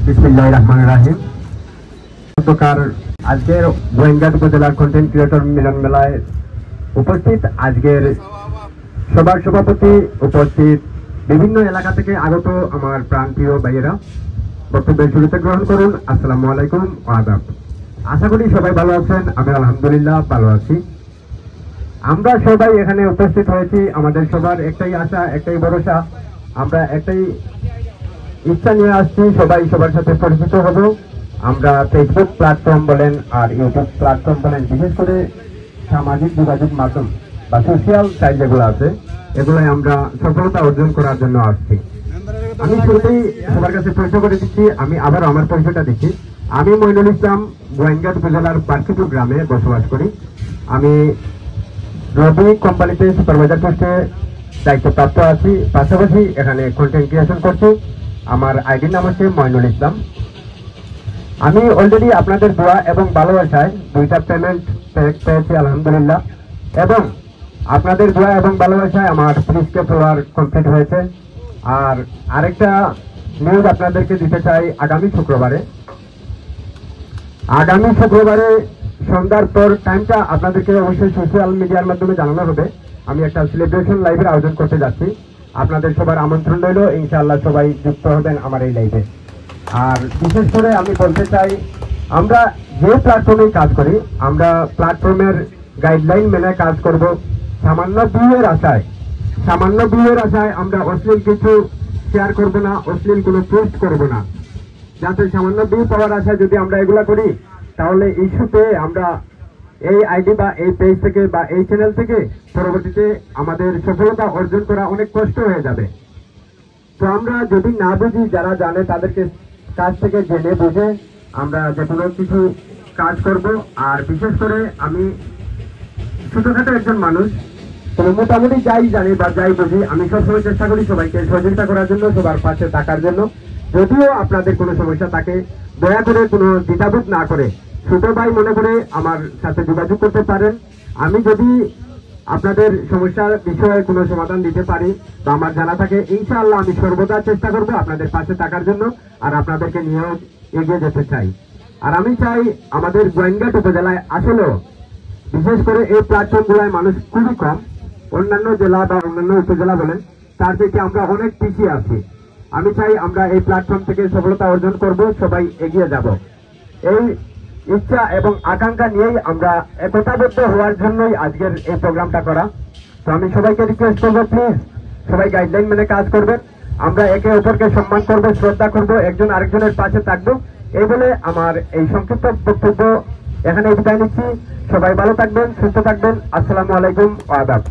বিসমিল্লাহির রহমানির রহিম। গতকাল আজকের গোয়েন্দাট উপজেলার কন্টেন্ট ক্রিয়েটর মিলন মেলায় উপস্থিত আজকের সবার সভাপতি উপস্থিত বিভিন্ন এলাকা থেকে আগত আমার প্রাণপ্রিয় ভাইয়েরা বক্তব্যের শুরুতে গ্রহণ করুন। আসসালামু আলাইকুম ওয়া আদাব। আশা করি সবাই ভালো আছেন। আমি আলহামদুলিল্লাহ ভালো আছি। আমরা সবাই এখানে উপস্থিত হয়েছি, আমাদের সবার একটাই আশা, একটাই ভরসা, আমরা একটাই ইচ্ছা নিয়ে আসছি, সবাই সবার সাথে পরিচিত হব। আমরা ফেসবুক প্ল্যাটফর্ম বলেন আর ইউটিউব প্ল্যাটফর্ম বলেন, বিশেষ করে সামাজিক যোগাযোগ মাধ্যম বা সোশ্যাল সাইট যেগুলো আছে, এগুলোই আমরা সফলতা অর্জন করার জন্য আসছি। আমি শুরুতেই সবার কাছে পরিচয় করে দিচ্ছি, আমি আবার আমার পরিচয়টা দিচ্ছি। আমি মইনুল ইসলাম, গোয়েন্দাট উপজেলার পার্কিপুর গ্রামে বসবাস করি। আমি রবি কোম্পানিতে সুপারভাইজার পোস্টে দায়িত্বপ্রাপ্ত আছি, পাশাপাশি এখানে কন্টেন্ট ক্রিয়েশন করছি। আমার আইডির নাম হচ্ছে মইনুল ইসলাম। আমি অলরেডি আপনাদের দোয়া এবং ভালোবাসায় 2টা পেমেন্ট পেয়েছি আলহামদুলিল্লাহ, এবং আপনাদের দোয়া এবং ভালোবাসায় আমার 30K ফলোয়ার কমপ্লিট হয়েছে। আর আরেকটা নিউজ আপনাদেরকে দিতে চাই, আগামী শুক্রবারে সন্ধ্যার পর টাইমটা আপনাদেরকে অবশ্যই সোশ্যাল মিডিয়ার মাধ্যমে জানানো হবে। আমি একটা সেলিব্রেশন লাইভের আয়োজন করতে যাচ্ছি, আপনাদের সবার আমন্ত্রণ রইল। ইনশাআল্লাহ সবাই যুক্ত হবেন আমার এই লাইভে। আর বিশেষ করে আমি বলতে চাই, আমরা যে প্ল্যাটফর্মে কাজ করি, আমরা প্ল্যাটফর্মের গাইডলাইন মেনে কাজ করব। সামান্য ভিউয়ের আশায় আমরা অশ্লীল কিছু শেয়ার করব না, অশ্লীল কোনো পোস্ট করব না। যাতে সামান্য ভিউ পাওয়ার আশায় যদি আমরা এগুলা করি, তাহলে ইস্যুতে আমরা এই আইডি বা এই পেজ থেকে বা এই চ্যানেল থেকে পরবর্তীতে আমাদের সফলতা অর্জন করা অনেক কষ্ট হয়ে যাবে। তো আমরা যদি না বুঝি, যারা জানে তাদেরকে কাছ থেকে জেনে বুঝে আমরা যে কোনো কিছু কাজ করব। আর বিশেষ করে আমি ছোটখাটো একজন মানুষ, মোটামুটি যাই জানি বা যাই বুঝি, আমি সবসময় চেষ্টা করি সবাইকে সহযোগিতা করার জন্য, সবার পাশে থাকার জন্য। যদিও আপনাদের কোনো সমস্যা থাকে, দয়া করে কোনো দ্বিধাবোধ না করে ছোট ভাই মনে করে আমার সাথে যোগাযোগ করতে পারেন। আমি যদি আপনাদের সমস্যার বিষয়ে কোনো সমাধান দিতে পারি বা আমার জানা থাকে, ইনশাআল্লাহ আমি সর্বদা চেষ্টা করব আপনাদের পাশে থাকার জন্য, আর আপনাদেরকে নিয়েও এগিয়ে যেতে চাই। আর আমি চাই আমাদের গোয়েন্দাট উপজেলায় আসলেও বিশেষ করে এই প্ল্যাটফর্মগুলোয় মানুষ খুবই কম। অন্যান্য জেলা বা অন্যান্য উপজেলা বলেন, তার থেকে আমরা অনেক পিছিয়ে আছি। আমি চাই আমরা এই প্ল্যাটফর্ম থেকে সফলতা অর্জন করব, সবাই এগিয়ে যাব। এই ইচ্ছা এবং আকাঙ্ক্ষা নিয়েই আমরা একতাবদ্ধ হওয়ার জন্যই আজকের এই প্রোগ্রামটা করা। তো আমি সবাইকে রিকোয়েস্ট করবো, প্লিজ সবাই গাইডলাইন মেনে কাজ করবেন। আমরা একে অপরকে সম্মান করব, শ্রদ্ধা করব, একজন আরেকজনের পাশে থাকবো। এই বলে আমার এই সংক্ষিপ্ত বক্তব্য এখানে বিদায় নিচ্ছি। সবাই ভালো থাকবেন, সুস্থ থাকবেন। আসসালামু আলাইকুম ওয়া আদাব।